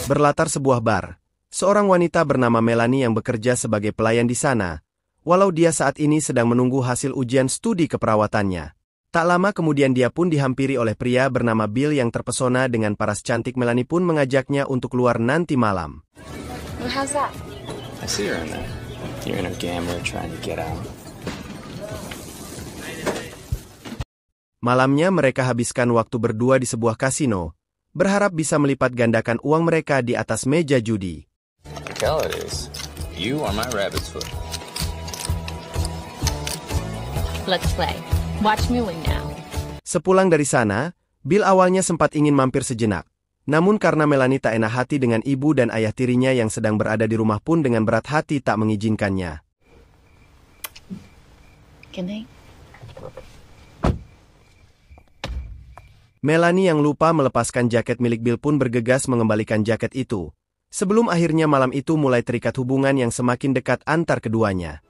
Berlatar sebuah bar. Seorang wanita bernama Melanie yang bekerja sebagai pelayan di sana, walau dia saat ini sedang menunggu hasil ujian studi keperawatannya. Tak lama kemudian dia pun dihampiri oleh pria bernama Bill yang terpesona dengan paras cantik Melanie pun mengajaknya untuk keluar nanti malam. How's that? I see her in there. You're in a gambler trying to get out. Malamnya mereka habiskan waktu berdua di sebuah kasino, berharap bisa melipat gandakan uang mereka di atas meja judi. Tell it is. You are my rabbit's foot. Let's play. Watch me win now. Sepulang dari sana, Bill awalnya sempat ingin mampir sejenak. Namun karena Melanie tak enak hati dengan ibu dan ayah tirinya yang sedang berada di rumah pun dengan berat hati tak mengizinkannya. Melanie yang lupa melepaskan jaket milik Bill pun bergegas mengembalikan jaket itu. Sebelum akhirnya malam itu mulai terikat hubungan yang semakin dekat antar keduanya.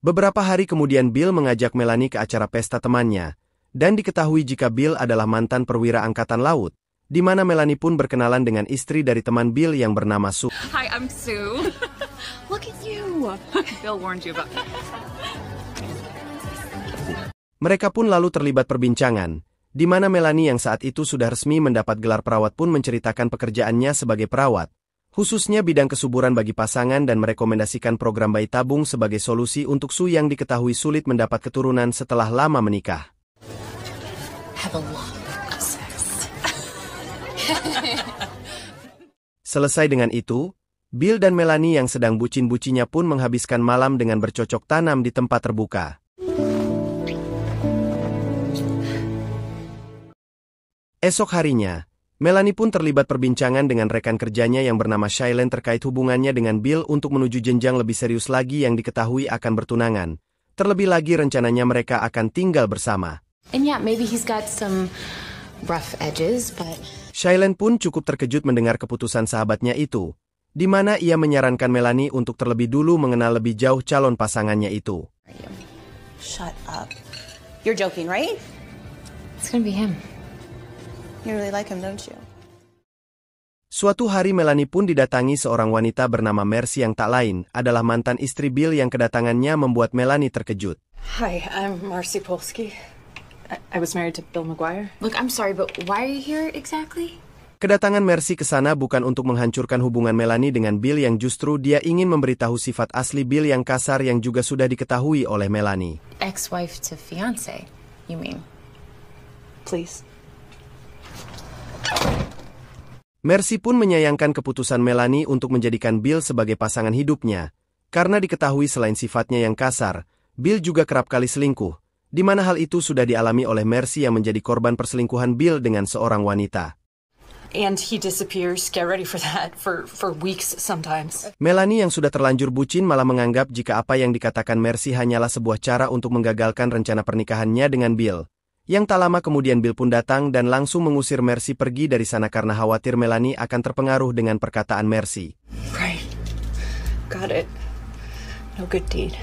Beberapa hari kemudian Bill mengajak Melanie ke acara pesta temannya, dan diketahui jika Bill adalah mantan perwira angkatan laut, di mana Melanie pun berkenalan dengan istri dari teman Bill yang bernama Sue. Hi, I'm Sue. Look at you. Bill warned you about that. Mereka pun lalu terlibat perbincangan, di mana Melanie yang saat itu sudah resmi mendapat gelar perawat pun menceritakan pekerjaannya sebagai perawat, khususnya bidang kesuburan bagi pasangan dan merekomendasikan program bayi tabung sebagai solusi untuk Sue yang diketahui sulit mendapat keturunan setelah lama menikah. Selesai dengan itu, Bill dan Melanie yang sedang bucin-bucinnya pun menghabiskan malam dengan bercocok tanam di tempat terbuka. Esok harinya, Melanie pun terlibat perbincangan dengan rekan kerjanya yang bernama Shailene terkait hubungannya dengan Bill untuk menuju jenjang lebih serius lagi yang diketahui akan bertunangan. Terlebih lagi rencananya mereka akan tinggal bersama. Shailene pun cukup terkejut mendengar keputusan sahabatnya itu, di mana ia menyarankan Melanie untuk terlebih dulu mengenal lebih jauh calon pasangannya itu. Shut up. You're joking, right? It's gonna be him. You really like him, don't you? Suatu hari Melanie pun didatangi seorang wanita bernama Mercy yang tak lain adalah mantan istri Bill yang kedatangannya membuat Melanie terkejut. Hi, I'm Marcy Polsky. I was married to Bill McGuire. Look, I'm sorry, but why are you here exactly? Kedatangan Mercy ke sana bukan untuk menghancurkan hubungan Melanie dengan Bill yang justru dia ingin memberitahu sifat asli Bill yang kasar yang juga sudah diketahui oleh Melanie. Ex-wife to fiance, you mean? Please. Mercy pun menyayangkan keputusan Melanie untuk menjadikan Bill sebagai pasangan hidupnya, karena diketahui selain sifatnya yang kasar, Bill juga kerap kali selingkuh, di mana hal itu sudah dialami oleh Mercy yang menjadi korban perselingkuhan Bill dengan seorang wanita. And he disappears. Get ready for that for weeks sometimes. Melanie yang sudah terlanjur bucin malah menganggap jika apa yang dikatakan Mercy hanyalah sebuah cara untuk menggagalkan rencana pernikahannya dengan Bill. Yang tak lama kemudian Bill pun datang dan langsung mengusir Mercy pergi dari sana karena khawatir Melanie akan terpengaruh dengan perkataan Mercy. Right. Got it. No good deed.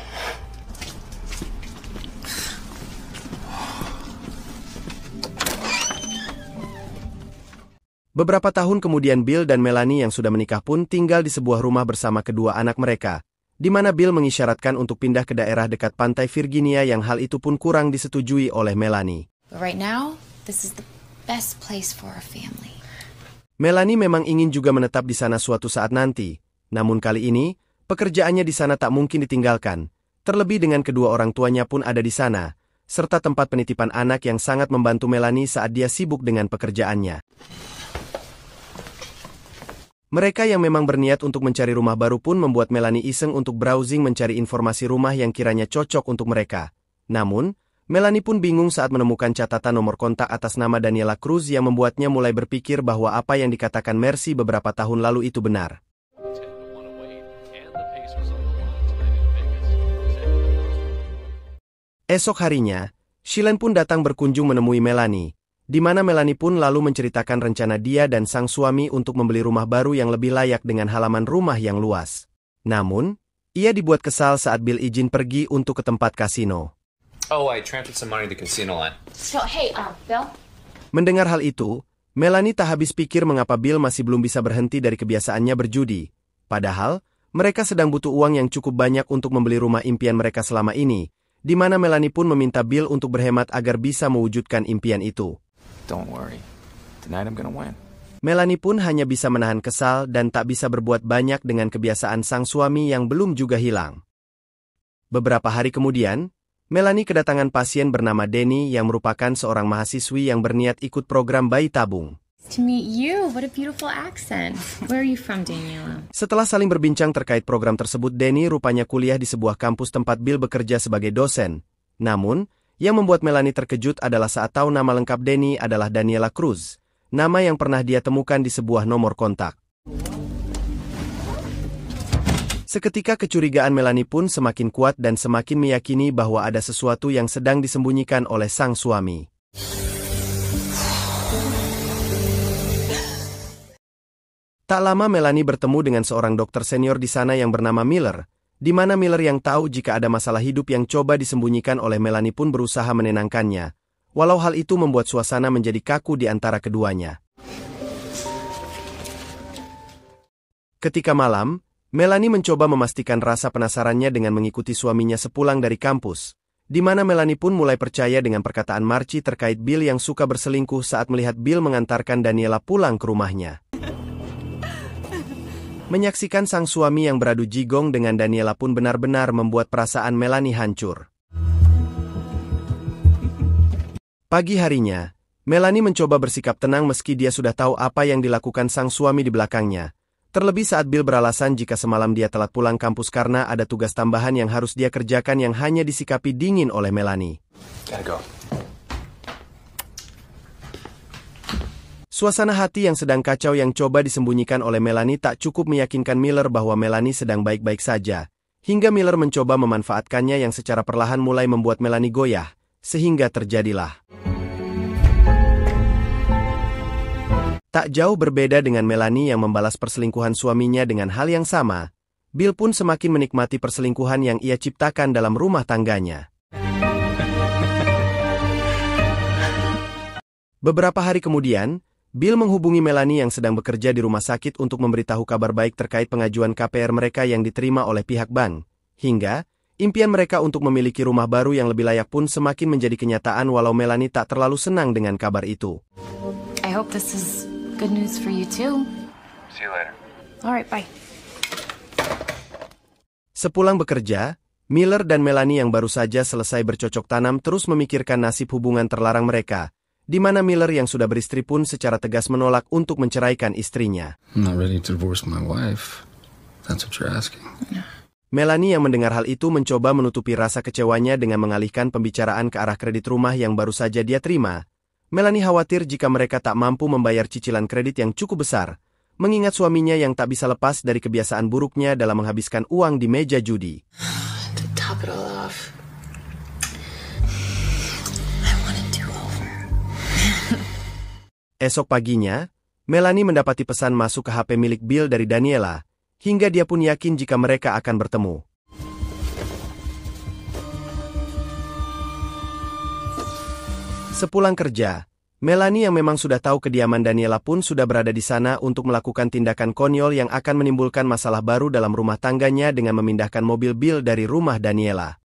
Beberapa tahun kemudian Bill dan Melanie yang sudah menikah pun tinggal di sebuah rumah bersama kedua anak mereka, di mana Bill mengisyaratkan untuk pindah ke daerah dekat pantai Virginia yang hal itu pun kurang disetujui oleh Melanie. Right now, this is the best place for our family. Melanie memang ingin juga menetap di sana suatu saat nanti, namun kali ini, pekerjaannya di sana tak mungkin ditinggalkan, terlebih dengan kedua orang tuanya pun ada di sana, serta tempat penitipan anak yang sangat membantu Melanie saat dia sibuk dengan pekerjaannya. Mereka yang memang berniat untuk mencari rumah baru pun membuat Melanie iseng untuk browsing mencari informasi rumah yang kiranya cocok untuk mereka. Namun, Melanie pun bingung saat menemukan catatan nomor kontak atas nama Daniela Cruz yang membuatnya mulai berpikir bahwa apa yang dikatakan Mercy beberapa tahun lalu itu benar. Esok harinya, Shailene pun datang berkunjung menemui Melanie, di mana Melanie pun lalu menceritakan rencana dia dan sang suami untuk membeli rumah baru yang lebih layak dengan halaman rumah yang luas. Namun, ia dibuat kesal saat Bill izin pergi untuk ke tempat kasino. Oh, I transferred some money to the casino line. So, hey, Bill, Mendengar hal itu, Melanie tak habis pikir mengapa Bill masih belum bisa berhenti dari kebiasaannya berjudi. Padahal, mereka sedang butuh uang yang cukup banyak untuk membeli rumah impian mereka selama ini, di mana Melanie pun meminta Bill untuk berhemat agar bisa mewujudkan impian itu. Don't worry. Tonight I'm gonna win. Melanie pun hanya bisa menahan kesal dan tak bisa berbuat banyak dengan kebiasaan sang suami yang belum juga hilang. Beberapa hari kemudian, Melanie kedatangan pasien bernama Danny yang merupakan seorang mahasiswi yang berniat ikut program bayi tabung. To meet you, what a beautiful accent. Where are you from, Daniela? Setelah saling berbincang terkait program tersebut, Danny rupanya kuliah di sebuah kampus tempat Bill bekerja sebagai dosen. Namun, yang membuat Melanie terkejut adalah saat tahu nama lengkap Danny adalah Daniela Cruz, nama yang pernah dia temukan di sebuah nomor kontak. Seketika kecurigaan Melanie pun semakin kuat dan semakin meyakini bahwa ada sesuatu yang sedang disembunyikan oleh sang suami. Tak lama Melanie bertemu dengan seorang dokter senior di sana yang bernama Miller, di mana Miller yang tahu jika ada masalah hidup yang coba disembunyikan oleh Melanie pun berusaha menenangkannya, walau hal itu membuat suasana menjadi kaku di antara keduanya. Ketika malam, Melanie mencoba memastikan rasa penasarannya dengan mengikuti suaminya sepulang dari kampus, di mana Melanie pun mulai percaya dengan perkataan Marcie terkait Bill yang suka berselingkuh saat melihat Bill mengantarkan Daniela pulang ke rumahnya. Menyaksikan sang suami yang beradu jigong dengan Daniela pun benar-benar membuat perasaan Melanie hancur. Pagi harinya, Melanie mencoba bersikap tenang meski dia sudah tahu apa yang dilakukan sang suami di belakangnya. Terlebih saat Bill beralasan jika semalam dia telat pulang kampus karena ada tugas tambahan yang harus dia kerjakan yang hanya disikapi dingin oleh Melanie. Gotta go. Suasana hati yang sedang kacau yang coba disembunyikan oleh Melanie tak cukup meyakinkan Miller bahwa Melanie sedang baik-baik saja, hingga Miller mencoba memanfaatkannya yang secara perlahan mulai membuat Melanie goyah, sehingga terjadilah. Tak jauh berbeda dengan Melanie yang membalas perselingkuhan suaminya dengan hal yang sama, Bill pun semakin menikmati perselingkuhan yang ia ciptakan dalam rumah tangganya. Beberapa hari kemudian, Bill menghubungi Melanie yang sedang bekerja di rumah sakit untuk memberitahu kabar baik terkait pengajuan KPR mereka yang diterima oleh pihak bank, hingga impian mereka untuk memiliki rumah baru yang lebih layak pun semakin menjadi kenyataan walau Melanie tak terlalu senang dengan kabar itu. I hope this is good news for you too. See you later. Alright, bye. Sepulang bekerja, Miller dan Melanie yang baru saja selesai bercocok tanam terus memikirkan nasib hubungan terlarang mereka, di mana Miller yang sudah beristri pun secara tegas menolak untuk menceraikan istrinya. I'm not ready to divorce my wife. That's what you're asking. Melanie yang mendengar hal itu mencoba menutupi rasa kecewanya dengan mengalihkan pembicaraan ke arah kredit rumah yang baru saja dia terima. Melanie khawatir jika mereka tak mampu membayar cicilan kredit yang cukup besar, mengingat suaminya yang tak bisa lepas dari kebiasaan buruknya dalam menghabiskan uang di meja judi. To top it all off, I want a do-over. Esok paginya, Melanie mendapati pesan masuk ke HP milik Bill dari Daniela, hingga dia pun yakin jika mereka akan bertemu. Sepulang kerja, Melanie yang memang sudah tahu kediaman Daniela pun sudah berada di sana untuk melakukan tindakan konyol yang akan menimbulkan masalah baru dalam rumah tangganya dengan memindahkan mobil Bill dari rumah Daniela.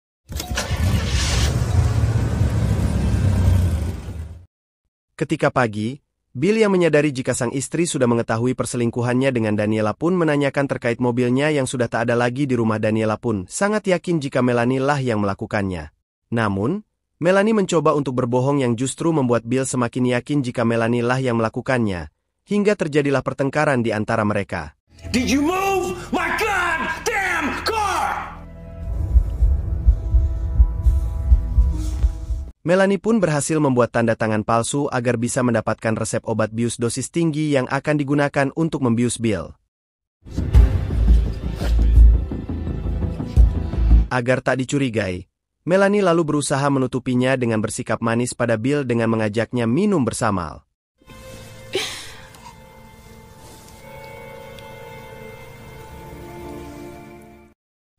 Ketika pagi, Bill yang menyadari jika sang istri sudah mengetahui perselingkuhannya dengan Daniela pun menanyakan terkait mobilnya yang sudah tak ada lagi di rumah Daniela pun sangat yakin jika Melanie lah yang melakukannya. Namun, Melanie mencoba untuk berbohong yang justru membuat Bill semakin yakin jika Melanie lah yang melakukannya, hingga terjadilah pertengkaran di antara mereka. Did you move my goddamn car? Melanie pun berhasil membuat tanda tangan palsu agar bisa mendapatkan resep obat bius dosis tinggi yang akan digunakan untuk membius Bill. Agar tak dicurigai, Melanie lalu berusaha menutupinya dengan bersikap manis pada Bill dengan mengajaknya minum bersama.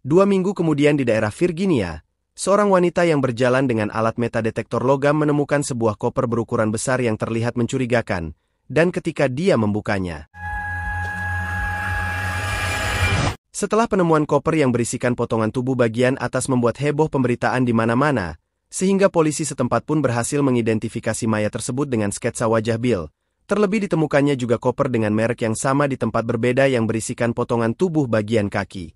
2 minggu kemudian di daerah Virginia, seorang wanita yang berjalan dengan alat metadetektor logam menemukan sebuah koper berukuran besar yang terlihat mencurigakan, dan ketika dia membukanya. Setelah penemuan koper yang berisikan potongan tubuh bagian atas membuat heboh pemberitaan di mana-mana, sehingga polisi setempat pun berhasil mengidentifikasi mayat tersebut dengan sketsa wajah Bill. Terlebih ditemukannya juga koper dengan merek yang sama di tempat berbeda yang berisikan potongan tubuh bagian kaki.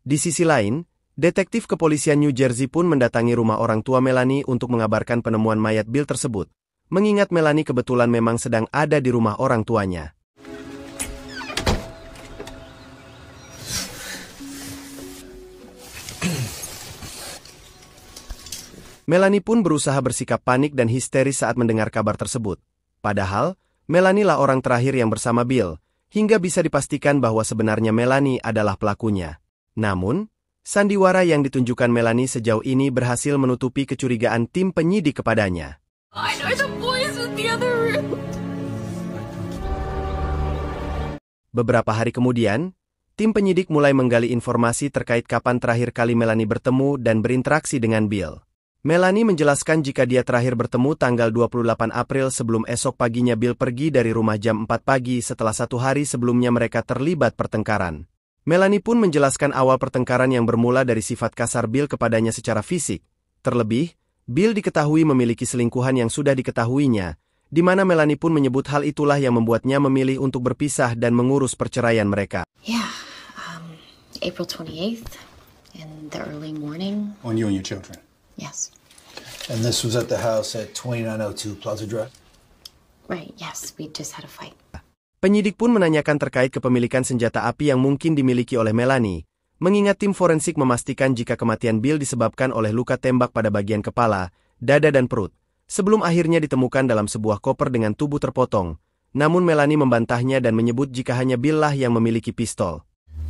Di sisi lain, detektif kepolisian New Jersey pun mendatangi rumah orang tua Melanie untuk mengabarkan penemuan mayat Bill tersebut, mengingat Melanie kebetulan memang sedang ada di rumah orang tuanya. Melanie pun berusaha bersikap panik dan histeris saat mendengar kabar tersebut. Padahal, Melanie lah orang terakhir yang bersama Bill, hingga bisa dipastikan bahwa sebenarnya Melanie adalah pelakunya. Namun, sandiwara yang ditunjukkan Melanie sejauh ini berhasil menutupi kecurigaan tim penyidik kepadanya. Beberapa hari kemudian, tim penyidik mulai menggali informasi terkait kapan terakhir kali Melanie bertemu dan berinteraksi dengan Bill. Melanie menjelaskan jika dia terakhir bertemu tanggal 28 April sebelum esok paginya Bill pergi dari rumah jam 4 pagi setelah 1 hari sebelumnya mereka terlibat pertengkaran. Melanie pun menjelaskan awal pertengkaran yang bermula dari sifat kasar Bill kepadanya secara fisik. Terlebih, Bill diketahui memiliki selingkuhan yang sudah diketahuinya, di mana Melanie pun menyebut hal itulah yang membuatnya memilih untuk berpisah dan mengurus perceraian mereka. Yeah, April 28th, in the early morning. On you and your children? Yes. And this was at the house at 2902 Plaza Drive? Right, yes, we just had a fight. Penyidik pun menanyakan terkait kepemilikan senjata api yang mungkin dimiliki oleh Melanie, mengingat tim forensik memastikan jika kematian Bill disebabkan oleh luka tembak pada bagian kepala, dada dan perut, sebelum akhirnya ditemukan dalam sebuah koper dengan tubuh terpotong. Namun Melanie membantahnya dan menyebut jika hanya Bill lah yang memiliki pistol.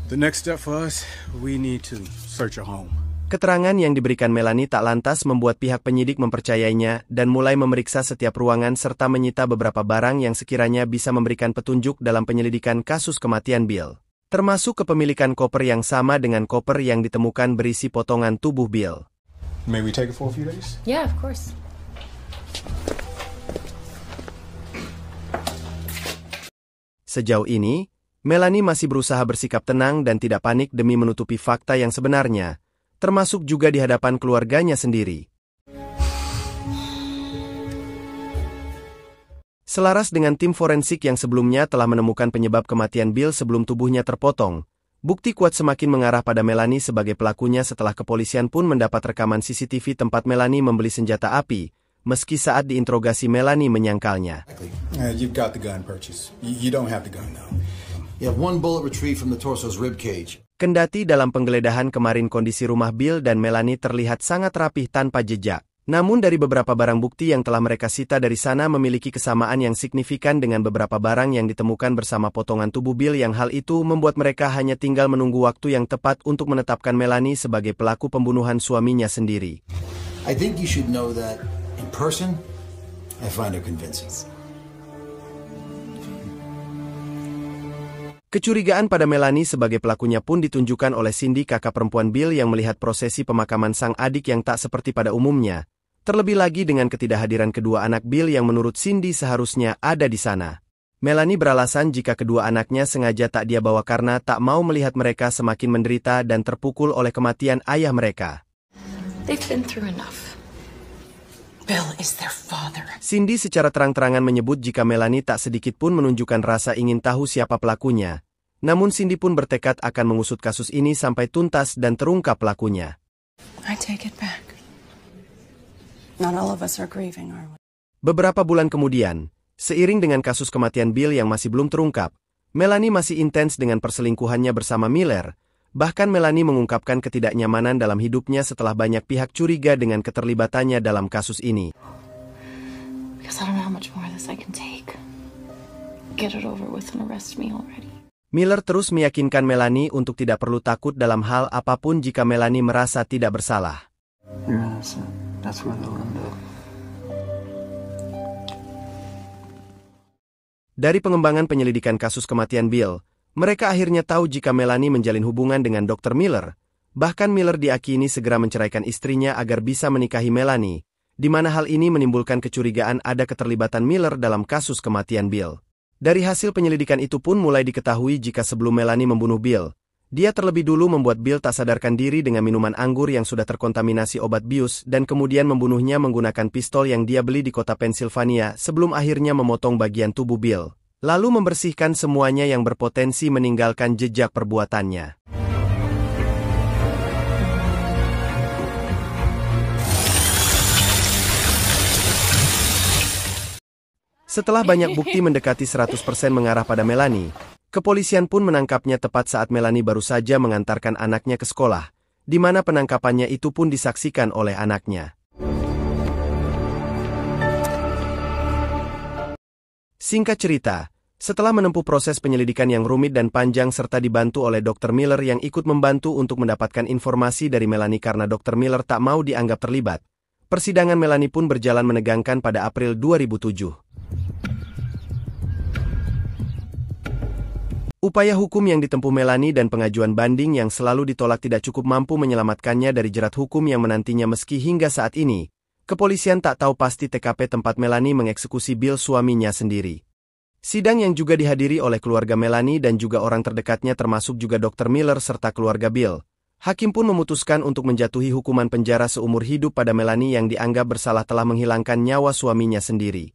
The next step for us, we need to search your home. Keterangan yang diberikan Melanie tak lantas membuat pihak penyidik mempercayainya dan mulai memeriksa setiap ruangan serta menyita beberapa barang yang sekiranya bisa memberikan petunjuk dalam penyelidikan kasus kematian Bill. Termasuk kepemilikan koper yang sama dengan koper yang ditemukan berisi potongan tubuh Bill. May we take it for a few days? Yeah, of course. Sejauh ini, Melanie masih berusaha bersikap tenang dan tidak panik demi menutupi fakta yang sebenarnya, termasuk juga di hadapan keluarganya sendiri. Selaras dengan tim forensik yang sebelumnya telah menemukan penyebab kematian Bill sebelum tubuhnya terpotong, bukti kuat semakin mengarah pada Melanie sebagai pelakunya setelah kepolisian pun mendapat rekaman CCTV tempat Melanie membeli senjata api, meski saat diinterogasi Melanie menyangkalnya. You've got the gun purchase. You don't have the gun now. You have one bullet retrieved from the torso's rib cage. Kendati dalam penggeledahan kemarin kondisi rumah Bill dan Melanie terlihat sangat rapih tanpa jejak. Namun dari beberapa barang bukti yang telah mereka sita dari sana memiliki kesamaan yang signifikan dengan beberapa barang yang ditemukan bersama potongan tubuh Bill yang hal itu membuat mereka hanya tinggal menunggu waktu yang tepat untuk menetapkan Melanie sebagai pelaku pembunuhan suaminya sendiri. I think you should know that in person, I find her convincing. Kecurigaan pada Melanie sebagai pelakunya pun ditunjukkan oleh Cindy, kakak perempuan Bill yang melihat prosesi pemakaman sang adik yang tak seperti pada umumnya. Terlebih lagi dengan ketidakhadiran kedua anak Bill yang menurut Cindy seharusnya ada di sana. Melanie beralasan jika kedua anaknya sengaja tak dia bawa karena tak mau melihat mereka semakin menderita dan terpukul oleh kematian ayah mereka. They've been through enough. Bill is their father. Cindy secara terang-terangan menyebut jika Melanie tak sedikit pun menunjukkan rasa ingin tahu siapa pelakunya. Namun Cindy pun bertekad akan mengusut kasus ini sampai tuntas dan terungkap pelakunya. I take it back. Not all of us are grieving, are we? Beberapa bulan kemudian, seiring dengan kasus kematian Bill yang masih belum terungkap, Melanie masih intens dengan perselingkuhannya bersama Miller. Bahkan Melanie mengungkapkan ketidaknyamanan dalam hidupnya setelah banyak pihak curiga dengan keterlibatannya dalam kasus ini. Miller terus meyakinkan Melanie untuk tidak perlu takut dalam hal apapun jika Melanie merasa tidak bersalah. Dari pengembangan penyelidikan kasus kematian Bill, Mereka akhirnya tahu jika Melanie menjalin hubungan dengan Dr. Miller. Bahkan Miller diakini segera menceraikan istrinya agar bisa menikahi Melanie, di mana hal ini menimbulkan kecurigaan ada keterlibatan Miller dalam kasus kematian Bill. Dari hasil penyelidikan itu pun mulai diketahui jika sebelum Melanie membunuh Bill, dia terlebih dulu membuat Bill tak sadarkan diri dengan minuman anggur yang sudah terkontaminasi obat bius dan kemudian membunuhnya menggunakan pistol yang dia beli di kota Pennsylvania sebelum akhirnya memotong bagian tubuh Bill, lalu membersihkan semuanya yang berpotensi meninggalkan jejak perbuatannya. Setelah banyak bukti mendekati 100% mengarah pada Melanie, kepolisian pun menangkapnya tepat saat Melanie baru saja mengantarkan anaknya ke sekolah, di mana penangkapannya itu pun disaksikan oleh anaknya. Singkat cerita, setelah menempuh proses penyelidikan yang rumit dan panjang serta dibantu oleh Dr. Miller yang ikut membantu untuk mendapatkan informasi dari Melanie karena Dr. Miller tak mau dianggap terlibat, persidangan Melanie pun berjalan menegangkan pada April 2007. Upaya hukum yang ditempuh Melanie dan pengajuan banding yang selalu ditolak tidak cukup mampu menyelamatkannya dari jerat hukum yang menantinya meski hingga saat ini, kepolisian tak tahu pasti TKP tempat Melanie mengeksekusi Bill suaminya sendiri. Sidang yang juga dihadiri oleh keluarga Melanie dan juga orang terdekatnya termasuk juga Dr. Miller serta keluarga Bill. Hakim pun memutuskan untuk menjatuhi hukuman penjara seumur hidup pada Melanie yang dianggap bersalah telah menghilangkan nyawa suaminya sendiri.